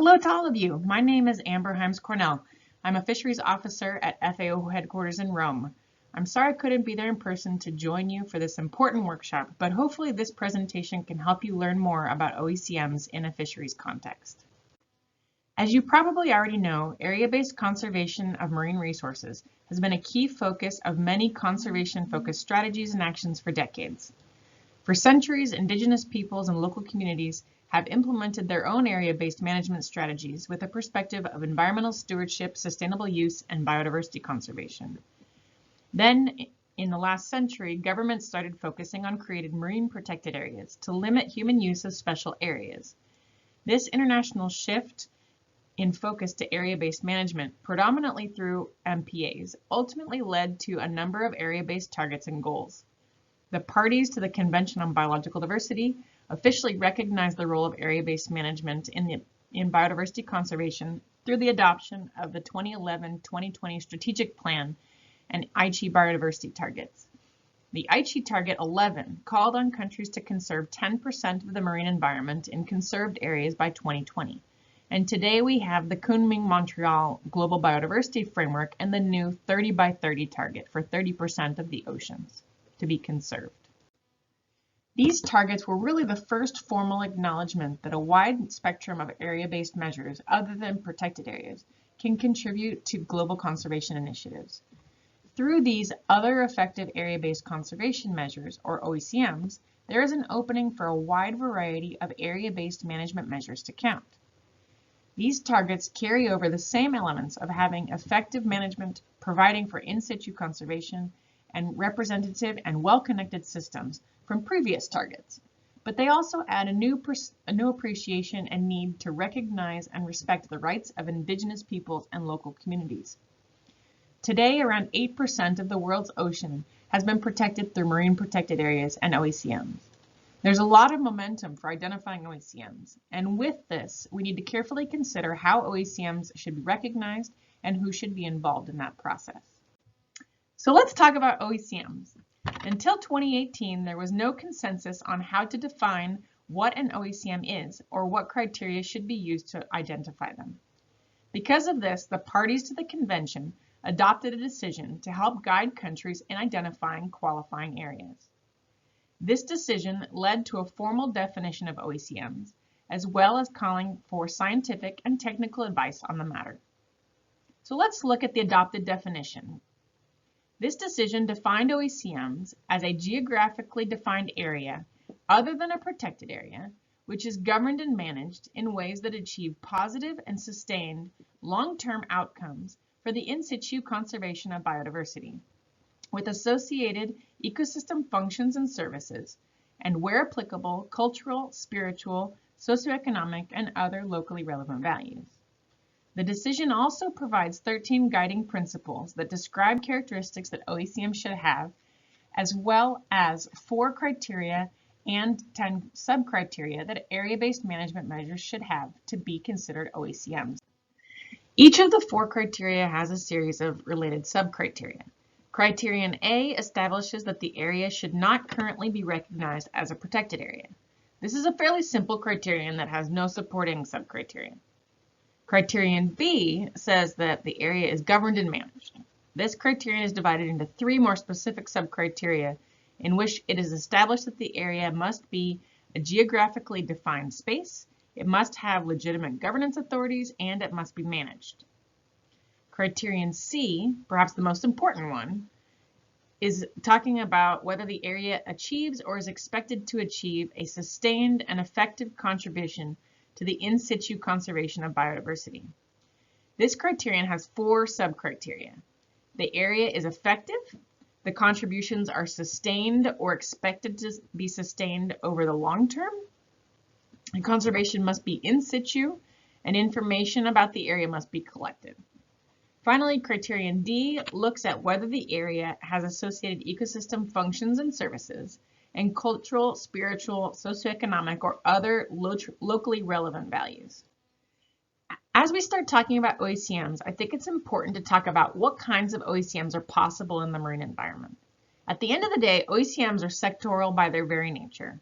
Hello to all of you. My name is Amber Himes Cornell. I'm a fisheries officer at FAO headquarters in Rome. I'm sorry I couldn't be there in person to join you for this important workshop, but hopefully this presentation can help you learn more about OECMs in a fisheries context. As you probably already know, area-based conservation of marine resources has been a key focus of many conservation-focused strategies and actions for decades. For centuries, indigenous peoples and local communities have implemented their own area-based management strategies with a perspective of environmental stewardship, sustainable use, and biodiversity conservation. Then, in the last century, governments started focusing on created marine protected areas to limit human use of special areas. This international shift in focus to area-based management, predominantly through MPAs, ultimately led to a number of area-based targets and goals. The parties to the Convention on Biological Diversity officially recognized the role of area-based management in biodiversity conservation through the adoption of the 2011-2020 Strategic Plan and Aichi biodiversity targets. The Aichi Target 11 called on countries to conserve 10% of the marine environment in conserved areas by 2020. And today we have the Kunming-Montreal Global Biodiversity Framework and the new 30 by 30 target for 30% of the oceans to be conserved. These targets were really the first formal acknowledgement that a wide spectrum of area-based measures other than protected areas can contribute to global conservation initiatives. Through these other effective area-based conservation measures, or OECMs, there is an opening for a wide variety of area-based management measures to count. These targets carry over the same elements of having effective management, providing for in situ conservation, and representative and well-connected systems from previous targets. But they also add a new appreciation and need to recognize and respect the rights of indigenous peoples and local communities. Today, around 8% of the world's ocean has been protected through marine protected areas and OECMs. There's a lot of momentum for identifying OECMs, and with this, we need to carefully consider how OECMs should be recognized and who should be involved in that process. So let's talk about OECMs. Until 2018, there was no consensus on how to define what an OECM is or what criteria should be used to identify them. Because of this, the parties to the convention adopted a decision to help guide countries in identifying qualifying areas. This decision led to a formal definition of OECMs, as well as calling for scientific and technical advice on the matter. So let's look at the adopted definition. This decision defined OECMs as a geographically defined area other than a protected area, which is governed and managed in ways that achieve positive and sustained long-term outcomes for the in situ conservation of biodiversity, with associated ecosystem functions and services, and where applicable, cultural, spiritual, socioeconomic, and other locally relevant values. The decision also provides 13 guiding principles that describe characteristics that OECMs should have, as well as 4 criteria and 10 sub-criteria that area-based management measures should have to be considered OECMs. Each of the 4 criteria has a series of related sub-criteria. Criterion A establishes that the area should not currently be recognized as a protected area. This is a fairly simple criterion that has no supporting sub-criteria. Criterion B says that the area is governed and managed. This criterion is divided into 3 more specific sub-criteria in which it is established that the area must be a geographically defined space, it must have legitimate governance authorities, and it must be managed. Criterion C, perhaps the most important one, is talking about whether the area achieves or is expected to achieve a sustained and effective contribution to the in situ conservation of biodiversity. This criterion has 4 sub-criteria. The area is effective, the contributions are sustained or expected to be sustained over the long term, and conservation must be in situ, and information about the area must be collected. Finally, criterion D looks at whether the area has associated ecosystem functions and services, and cultural, spiritual, socioeconomic, or other locally relevant values. As we start talking about OECMs, I think it's important to talk about what kinds of OECMs are possible in the marine environment. At the end of the day, OECMs are sectoral by their very nature.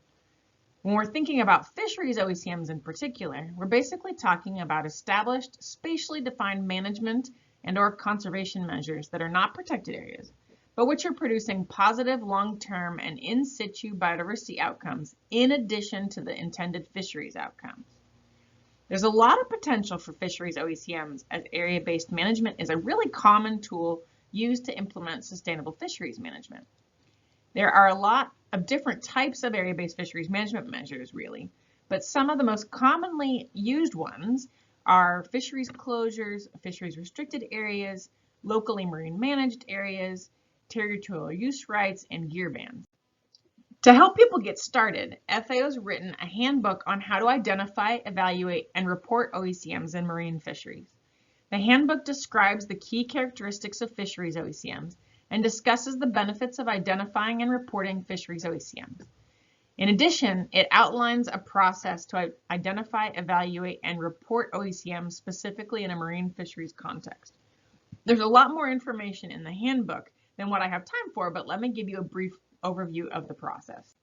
When we're thinking about fisheries OECMs in particular, we're basically talking about established, spatially defined management and/or conservation measures that are not protected areas, but which are producing positive long-term and in situ biodiversity outcomes in addition to the intended fisheries outcomes. There's a lot of potential for fisheries OECMs, as area-based management is a really common tool used to implement sustainable fisheries management. There are a lot of different types of area-based fisheries management measures, really, but some of the most commonly used ones are fisheries closures, fisheries restricted areas, locally marine managed areas, territorial use rights, and gear bans. To help people get started, FAO has written a handbook on how to identify, evaluate, and report OECMs in marine fisheries. The handbook describes the key characteristics of fisheries OECMs and discusses the benefits of identifying and reporting fisheries OECMs. In addition, it outlines a process to identify, evaluate, and report OECMs specifically in a marine fisheries context. There's a lot more information in the handbook than what I have time for, but let me give you a brief overview of the process.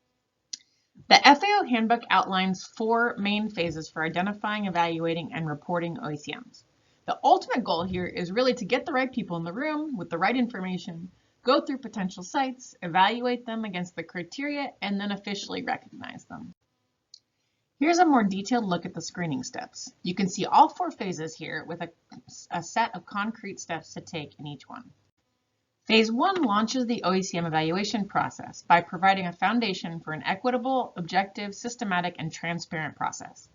The FAO handbook outlines 4 main phases for identifying, evaluating, and reporting OECMs. The ultimate goal here is really to get the right people in the room with the right information, go through potential sites, evaluate them against the criteria, and then officially recognize them. Here's a more detailed look at the screening steps. You can see all 4 phases here with a set of concrete steps to take in each one. Phase 1 launches the OECM evaluation process by providing a foundation for an equitable, objective, systematic, and transparent process.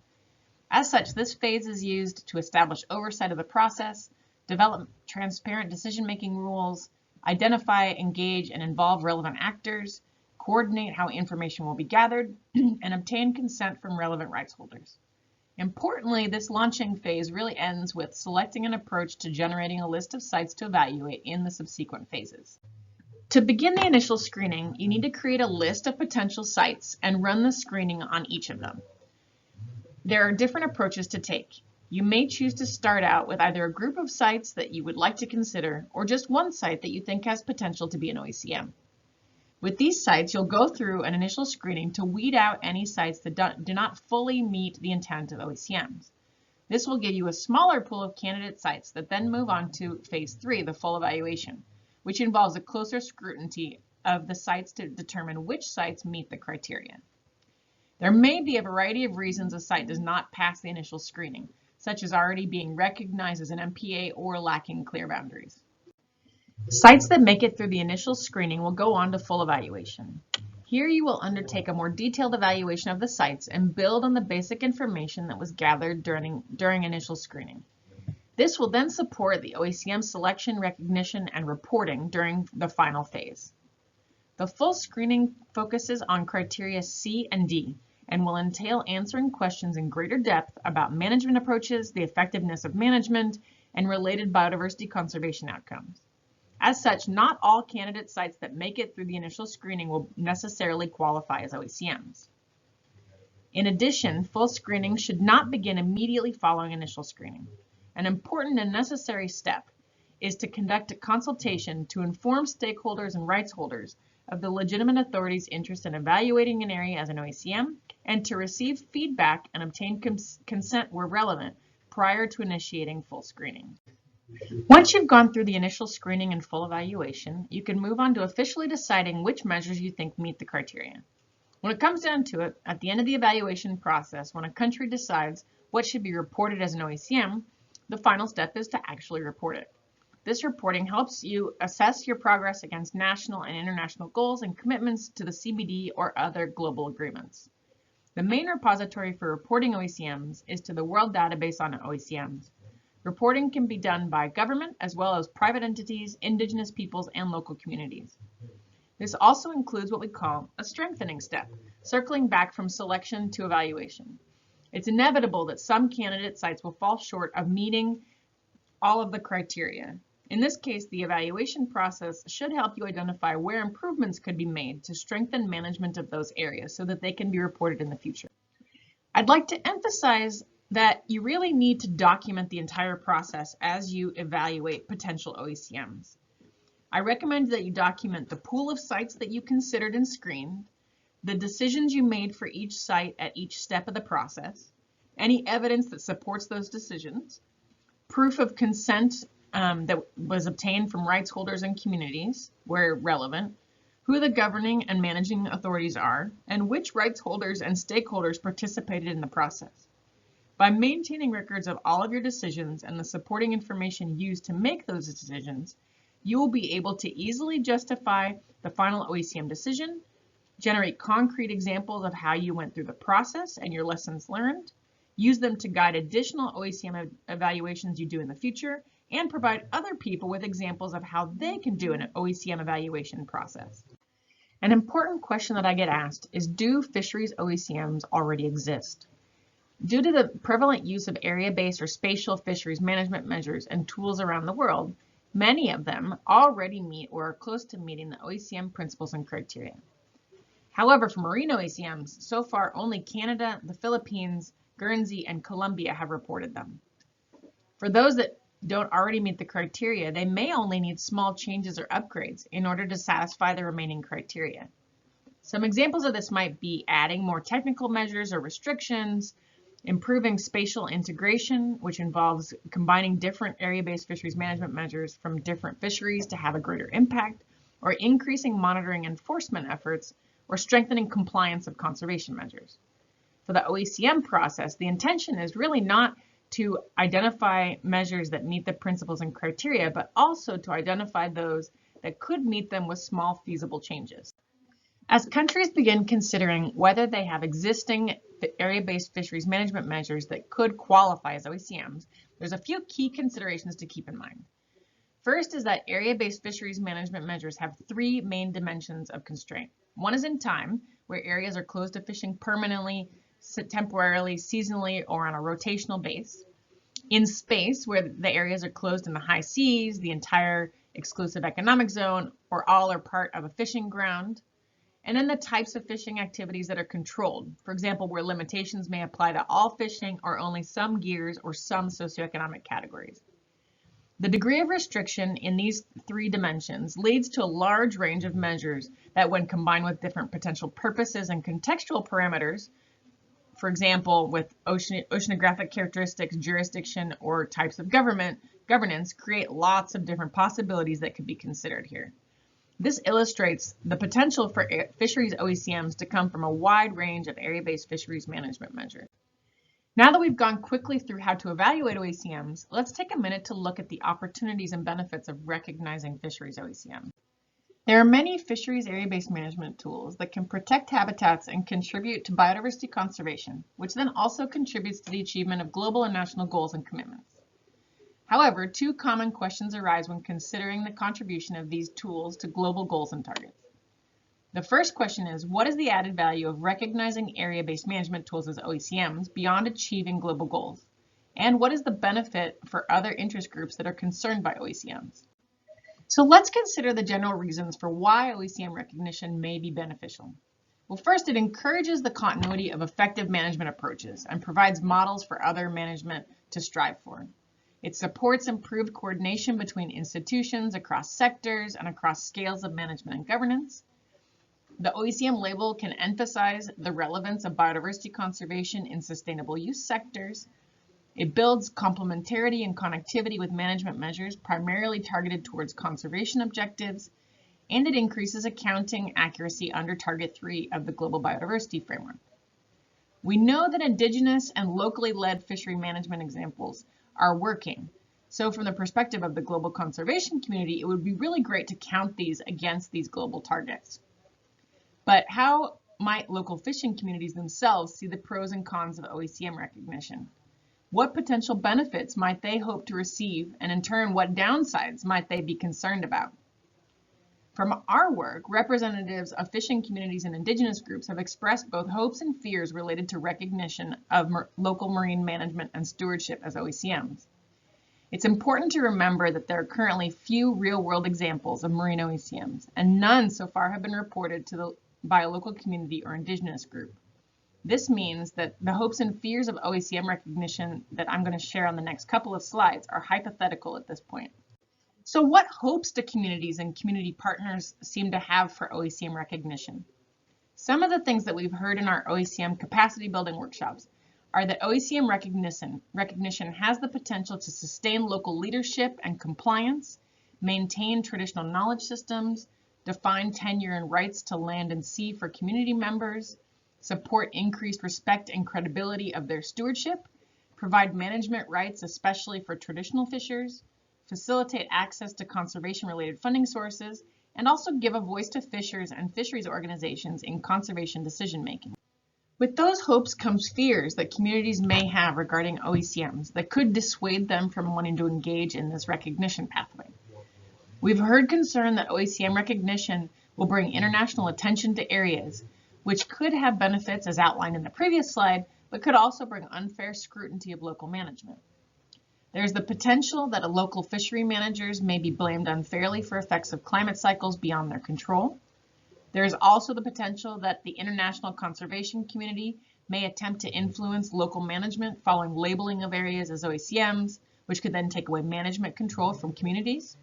As such, this phase is used to establish oversight of the process, develop transparent decision-making rules, identify, engage, and involve relevant actors, coordinate how information will be gathered, and obtain consent from relevant rights holders. Importantly, this launching phase really ends with selecting an approach to generating a list of sites to evaluate in the subsequent phases. To begin the initial screening, you need to create a list of potential sites and run the screening on each of them. There are different approaches to take. You may choose to start out with either a group of sites that you would like to consider or just one site that you think has potential to be an OECM. With these sites, you'll go through an initial screening to weed out any sites that do not fully meet the intent of OECMs. This will give you a smaller pool of candidate sites that then move on to phase 3, the full evaluation, which involves a closer scrutiny of the sites to determine which sites meet the criteria. There may be a variety of reasons a site does not pass the initial screening, such as already being recognized as an MPA or lacking clear boundaries. Sites that make it through the initial screening will go on to full evaluation. Here you will undertake a more detailed evaluation of the sites and build on the basic information that was gathered during initial screening. This will then support the OECM selection, recognition, and reporting during the final phase. The full screening focuses on criteria C and D and will entail answering questions in greater depth about management approaches, the effectiveness of management, and related biodiversity conservation outcomes. As such, not all candidate sites that make it through the initial screening will necessarily qualify as OECMs. In addition, full screening should not begin immediately following initial screening. An important and necessary step is to conduct a consultation to inform stakeholders and rights holders of the legitimate authority's interest in evaluating an area as an OECM and to receive feedback and obtain consent where relevant prior to initiating full screening. Once you've gone through the initial screening and full evaluation, you can move on to officially deciding which measures you think meet the criteria. When it comes down to it, at the end of the evaluation process, when a country decides what should be reported as an OECM, the final step is to actually report it. This reporting helps you assess your progress against national and international goals and commitments to the CBD or other global agreements. The main repository for reporting OECMs is to the World Database on OECMs. Reporting can be done by government as well as private entities, indigenous peoples, and local communities. This also includes what we call a strengthening step, circling back from selection to evaluation. It's inevitable that some candidate sites will fall short of meeting all of the criteria. In this case, the evaluation process should help you identify where improvements could be made to strengthen management of those areas so that they can be reported in the future. I'd like to emphasize that you really need to document the entire process as you evaluate potential OECMs. I recommend that you document the pool of sites that you considered and screened, the decisions you made for each site at each step of the process, any evidence that supports those decisions, proof of consent that was obtained from rights holders and communities where relevant, who the governing and managing authorities are, and which rights holders and stakeholders participated in the process. By maintaining records of all of your decisions and the supporting information used to make those decisions, you will be able to easily justify the final OECM decision, generate concrete examples of how you went through the process and your lessons learned, use them to guide additional OECM evaluations you do in the future, and provide other people with examples of how they can do an OECM evaluation process. An important question that I get asked is, do fisheries OECMs already exist? Due to the prevalent use of area-based or spatial fisheries management measures and tools around the world, many of them already meet or are close to meeting the OECM principles and criteria. However, for marine OECMs, so far only Canada, the Philippines, Guernsey, and Colombia have reported them. For those that don't already meet the criteria, they may only need small changes or upgrades in order to satisfy the remaining criteria. Some examples of this might be adding more technical measures or restrictions, improving spatial integration, which involves combining different area-based fisheries management measures from different fisheries to have a greater impact, or increasing monitoring enforcement efforts, or strengthening compliance of conservation measures. For the OECM process, the intention is really not to identify measures that meet the principles and criteria, but also to identify those that could meet them with small feasible changes. As countries begin considering whether they have existing area-based fisheries management measures that could qualify as OECMs, there's a few key considerations to keep in mind. First is that area-based fisheries management measures have three main dimensions of constraint. One is in time, where areas are closed to fishing permanently, temporarily, seasonally, or on a rotational base. In space, where the areas are closed in the high seas, the entire exclusive economic zone, or all are part of a fishing ground. And then the types of fishing activities that are controlled. For example, where limitations may apply to all fishing or only some gears or some socioeconomic categories. The degree of restriction in these three dimensions leads to a large range of measures that, when combined with different potential purposes and contextual parameters, for example, with oceanographic characteristics, jurisdiction, or types of governance, create lots of different possibilities that could be considered here. This illustrates the potential for fisheries OECMs to come from a wide range of area-based fisheries management measures. Now that we've gone quickly through how to evaluate OECMs, let's take a minute to look at the opportunities and benefits of recognizing fisheries OECMs. There are many fisheries area-based management tools that can protect habitats and contribute to biodiversity conservation, which then also contributes to the achievement of global and national goals and commitments. However, two common questions arise when considering the contribution of these tools to global goals and targets. The first question is, what is the added value of recognizing area-based management tools as OECMs beyond achieving global goals? And what is the benefit for other interest groups that are concerned by OECMs? So let's consider the general reasons for why OECM recognition may be beneficial. Well, first, it encourages the continuity of effective management approaches and provides models for other management to strive for. It supports improved coordination between institutions across sectors and across scales of management and governance. The OECM label can emphasize the relevance of biodiversity conservation in sustainable use sectors. It builds complementarity and connectivity with management measures primarily targeted towards conservation objectives, and it increases accounting accuracy under Target 3 of the Global Biodiversity Framework. We know that indigenous and locally led fishery management examples are working. So from the perspective of the global conservation community, it would be really great to count these against these global targets. But how might local fishing communities themselves see the pros and cons of OECM recognition? What potential benefits might they hope to receive, and in turn, what downsides might they be concerned about? From our work, representatives of fishing communities and indigenous groups have expressed both hopes and fears related to recognition of local marine management and stewardship as OECMs. It's important to remember that there are currently few real-world examples of marine OECMs, and none so far have been reported by a local community or indigenous group. This means that the hopes and fears of OECM recognition that I'm going to share on the next couple of slides are hypothetical at this point. So what hopes do communities and community partners seem to have for OECM recognition? Some of the things that we've heard in our OECM capacity building workshops are that OECM recognition has the potential to sustain local leadership and compliance, maintain traditional knowledge systems, define tenure and rights to land and sea for community members, support increased respect and credibility of their stewardship, provide management rights, especially for traditional fishers, facilitate access to conservation-related funding sources, and also give a voice to fishers and fisheries organizations in conservation decision-making. With those hopes comes fears that communities may have regarding OECMs that could dissuade them from wanting to engage in this recognition pathway. We've heard concern that OECM recognition will bring international attention to areas, which could have benefits as outlined in the previous slide, but could also bring unfair scrutiny of local management. There's the potential that local fishery managers may be blamed unfairly for effects of climate cycles beyond their control. There is also the potential that the international conservation community may attempt to influence local management following labeling of areas as OECMs, which could then take away management control from communities.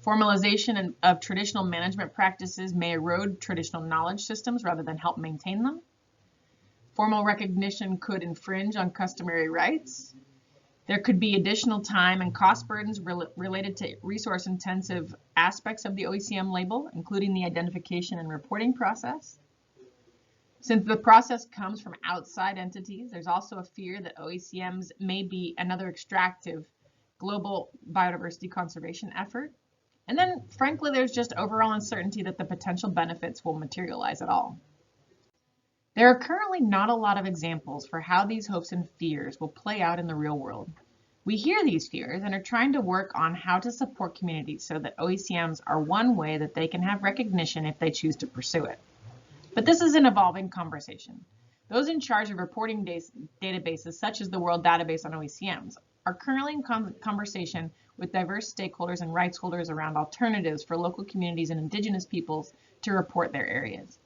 Formalization of traditional management practices may erode traditional knowledge systems rather than help maintain them. Formal recognition could infringe on customary rights. There could be additional time and cost burdens related to resource-intensive aspects of the OECM label, including the identification and reporting process. Since the process comes from outside entities, there's also a fear that OECMs may be another extractive global biodiversity conservation effort. And then, frankly, there's just overall uncertainty that the potential benefits will materialize at all. There are currently not a lot of examples for how these hopes and fears will play out in the real world. We hear these fears and are trying to work on how to support communities so that OECMs are one way that they can have recognition if they choose to pursue it. But this is an evolving conversation. Those in charge of reporting databases, such as the World Database on OECMs, are currently in conversation with diverse stakeholders and rights holders around alternatives for local communities and indigenous peoples to report their areas.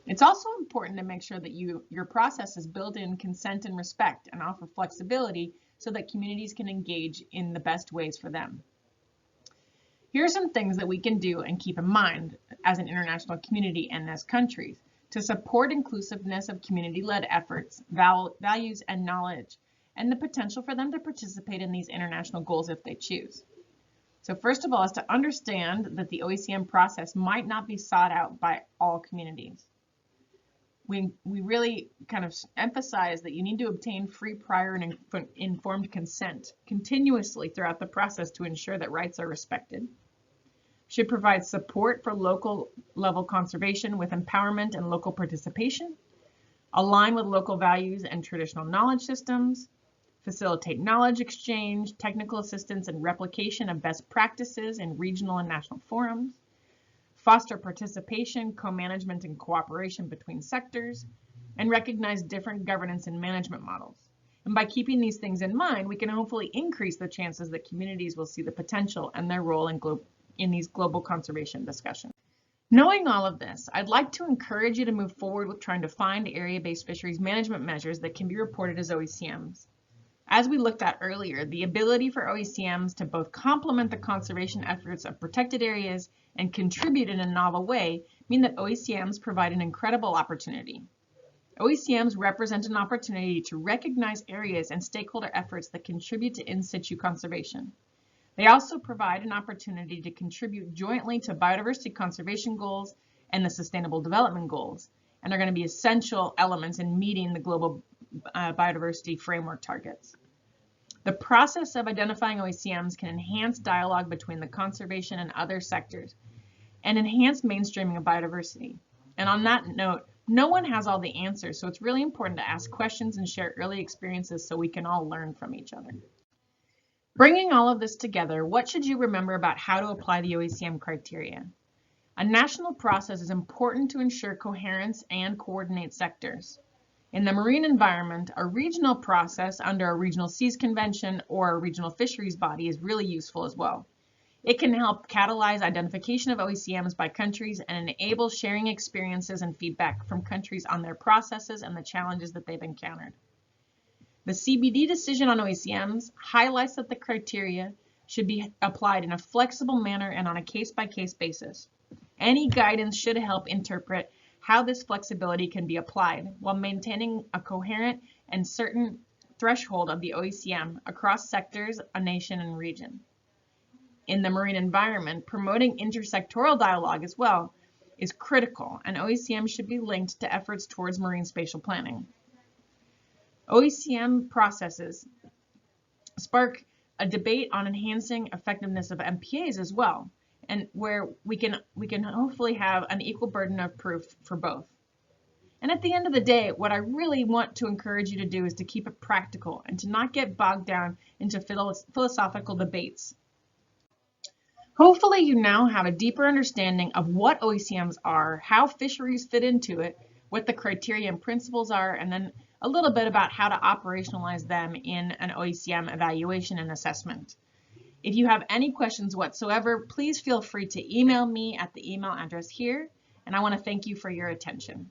It's also important to make sure that your process is built in consent and respect and offer flexibility so that communities can engage in the best ways for them. Here are some things that we can do and keep in mind as an international community and as countries to support inclusiveness of community-led efforts, values, and knowledge, and the potential for them to participate in these international goals if they choose. So first of all is to understand that the OECM process might not be sought out by all communities. We really kind of emphasize that you need to obtain free, prior, and informed consent continuously throughout the process to ensure that rights are respected. Should provide support for local level conservation with empowerment and local participation. Align with local values and traditional knowledge systems. Facilitate knowledge exchange, technical assistance, and replication of best practices in regional and national forums. Foster participation, co-management, and cooperation between sectors, and recognize different governance and management models. And by keeping these things in mind, we can hopefully increase the chances that communities will see the potential and their role in these global conservation discussions. Knowing all of this, I'd like to encourage you to move forward with trying to find area-based fisheries management measures that can be reported as OECMs. As we looked at earlier, the ability for OECMs to both complement the conservation efforts of protected areas and contribute in a novel way mean that OECMs provide an incredible opportunity. OECMs represent an opportunity to recognize areas and stakeholder efforts that contribute to in situ conservation. They also provide an opportunity to contribute jointly to biodiversity conservation goals and the Sustainable Development Goals, and are going to be essential elements in meeting the global biodiversity framework targets. The process of identifying OECMs can enhance dialogue between the conservation and other sectors and enhance mainstreaming of biodiversity. And on that note, no one has all the answers, so it's really important to ask questions and share early experiences so we can all learn from each other. Bringing all of this together, what should you remember about how to apply the OECM criteria? A national process is important to ensure coherence and coordinate sectors. In the marine environment, a regional process under a regional seas convention or a regional fisheries body is really useful as well. It can help catalyze identification of OECMs by countries and enable sharing experiences and feedback from countries on their processes and the challenges that they've encountered. The CBD decision on OECMs highlights that the criteria should be applied in a flexible manner and on a case-by-case basis. Any guidance should help interpret how this flexibility can be applied while maintaining a coherent and certain threshold of the OECM across sectors, a nation, and region. In the marine environment, promoting intersectoral dialogue as well is critical, and OECM should be linked to efforts towards marine spatial planning. OECM processes spark a debate on enhancing effectiveness of MPAs as well, and where we can hopefully have an equal burden of proof for both. And at the end of the day, what I really want to encourage you to do is to keep it practical and to not get bogged down into philosophical debates. Hopefully you now have a deeper understanding of what OECMs are, how fisheries fit into it, what the criteria and principles are, and then a little bit about how to operationalize them in an OECM evaluation and assessment. If you have any questions whatsoever, please feel free to email me at the email address here, and I want to thank you for your attention.